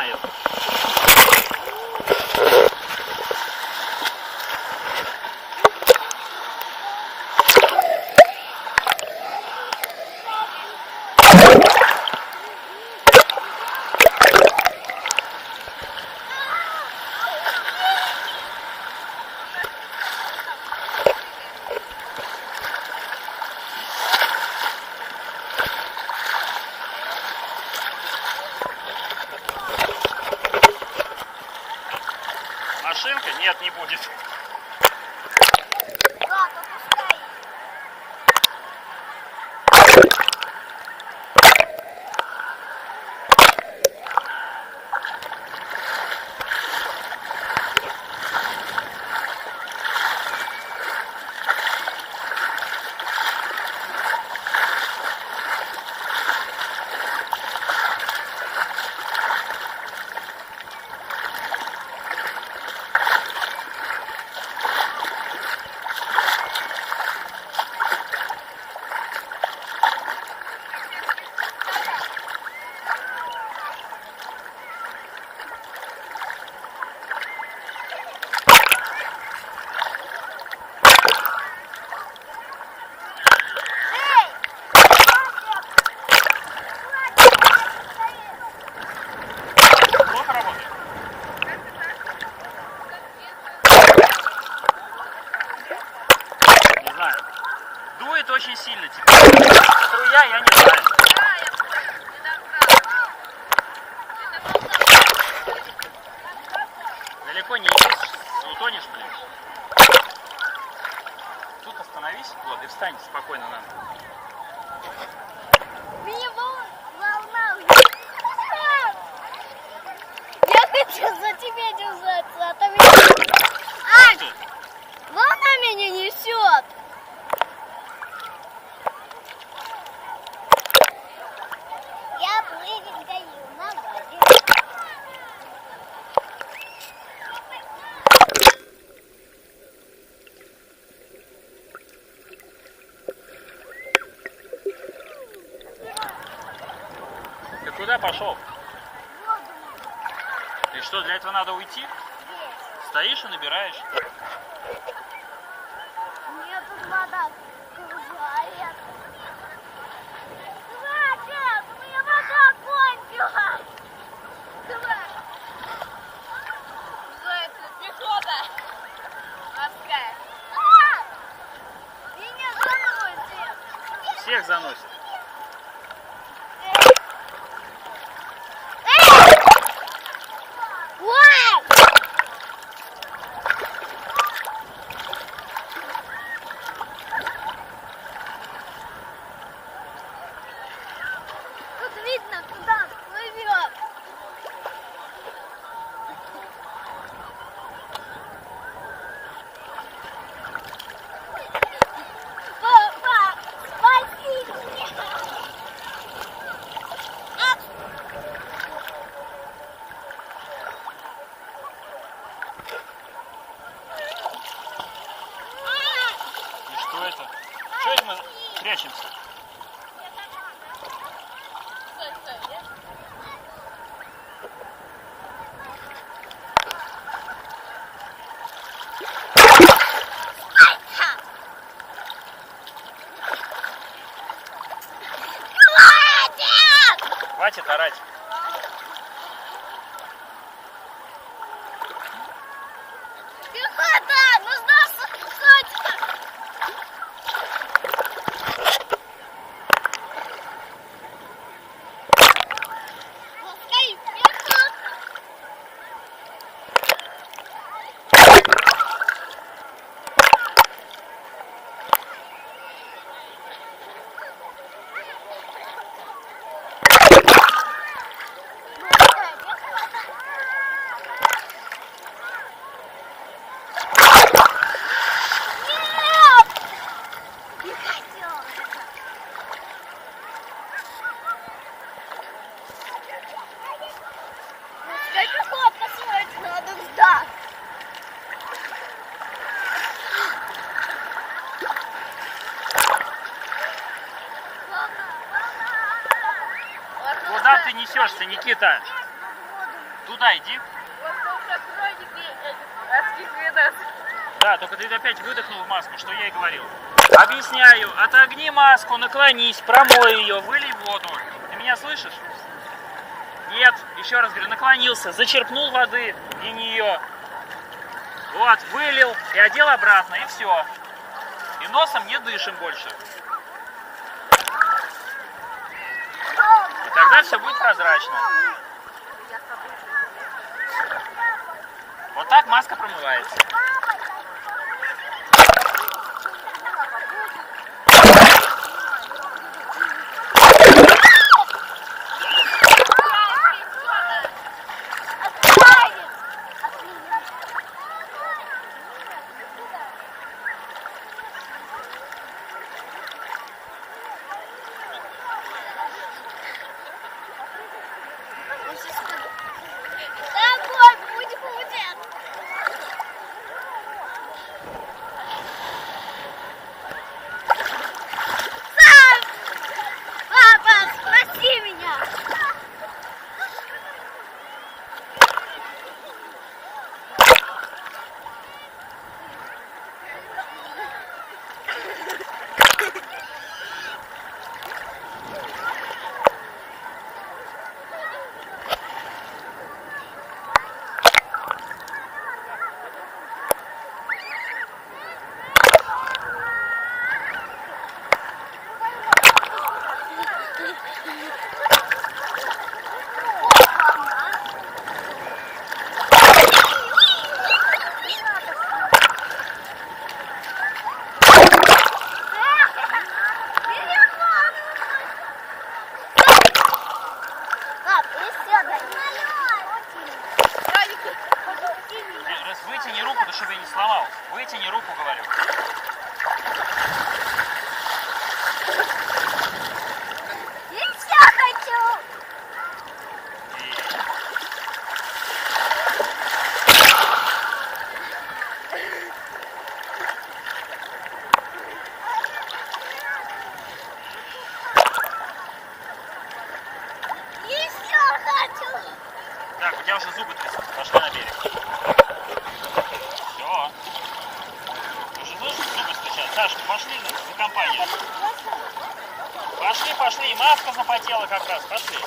знает. Машинка? Нет, не будет. Дует очень сильно теперь. Струя, я не знаю. Далеко не идешь, утонешь, блин. Тут остановись, вот, и встань спокойно надо. Меня волна. Я хочу за тебя держаться, а то меня... Ай! Волна меня несет. Я прыгаю на воде. Ты куда пошел? Воду. И что, для этого надо уйти? Здесь. Стоишь и набираешь. Мне тут вода кружает. Хватит! У меня вода кончилась! Давай! Что это? Пехота! Морская! Меня заносит! Всех заносит. Тут видно, куда плывет. Папа, спаси меня. И что это? Что это мы прячемся? Хватит орать. Пехота, нужна сотня. Пускай пехота. Пехота срочно надо сдать. Куда ты несешься, Никита? Туда иди. Да, только ты опять выдохнул в маску, что я и говорил. Объясняю, отогни маску, наклонись, промой ее, вылей воду. Ты меня слышишь? Нет, еще раз говорю, наклонился, зачерпнул воды и нее. Вот, вылил и одел обратно, и все. И носом не дышим больше. И тогда все будет прозрачно. Вот так маска промывается. Вытяни руку, да чтобы я не сломал. Вытяни руку, говорю. Еще хочу. Еще хочу. Так, у тебя уже зубы трясут. Пошли на берег. Все. Уже слышишь, зубы стучат. Сашка, пошли за компанию. Пошли, пошли. И маска запотела как раз. Пошли.